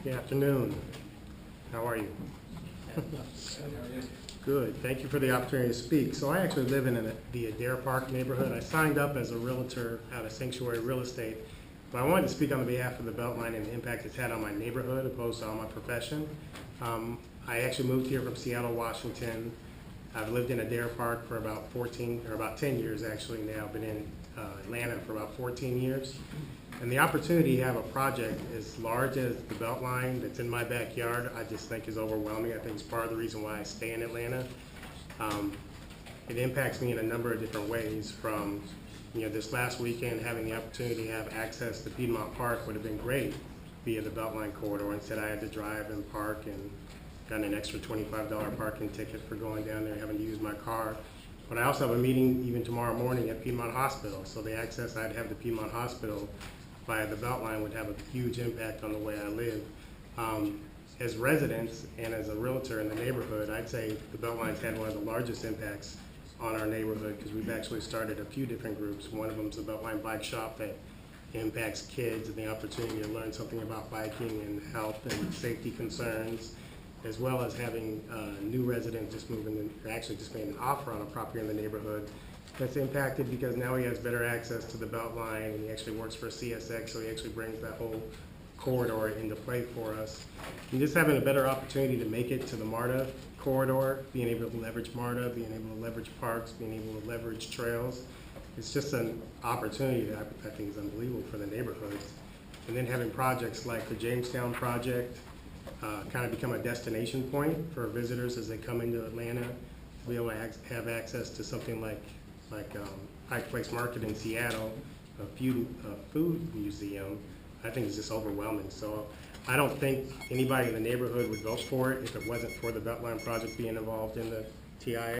Good afternoon. How are you? Good. Thank you for the opportunity to speak. So I actually live in the Adair Park neighborhood. I signed up as a realtor out of Sanctuary Real Estate, but I wanted to speak on behalf of the BeltLine and the impact it's had on my neighborhood opposed to on my profession. I actually moved here from Seattle, Washington. I've lived in Adair Park for about 10 years actually now. I've been in Atlanta for about 14 years. And the opportunity to have a project as large as the BeltLine that's in my backyard, I just think is overwhelming. I think it's part of the reason why I stay in Atlanta. It impacts me in a number of different ways. From this last weekend, having the opportunity to have access to Piedmont Park would have been great via the BeltLine corridor. Instead, I had to drive and park and got an extra $25 parking ticket for going down there and having to use my car. But I also have a meeting even tomorrow morning at Piedmont Hospital. So the access I'd have to Piedmont Hospital via the BeltLine would have a huge impact on the way I live. As residents and as a realtor in the neighborhood, I'd say the BeltLine's had one of the largest impacts on our neighborhood because we've actually started a few different groups. One of them is the BeltLine Bike Shop that impacts kids and the opportunity to learn something about biking and health and safety concerns, as well as having new residents just moving in, or actually just made an offer on a property in the neighborhood that's impacted because now he has better access to the BeltLine and he actually works for CSX, so he actually brings that whole corridor into play for us. And just having a better opportunity to make it to the MARTA corridor, being able to leverage MARTA, being able to leverage parks, being able to leverage trails, it's just an opportunity that I think is unbelievable for the neighborhoods. And then having projects like the Jamestown project kind of become a destination point for visitors as they come into Atlanta, to be able to have access to something like Pike Place Market in Seattle, a food museum, I think is just overwhelming. So I don't think anybody in the neighborhood would vote for it if it wasn't for the BeltLine project being involved in the TIA.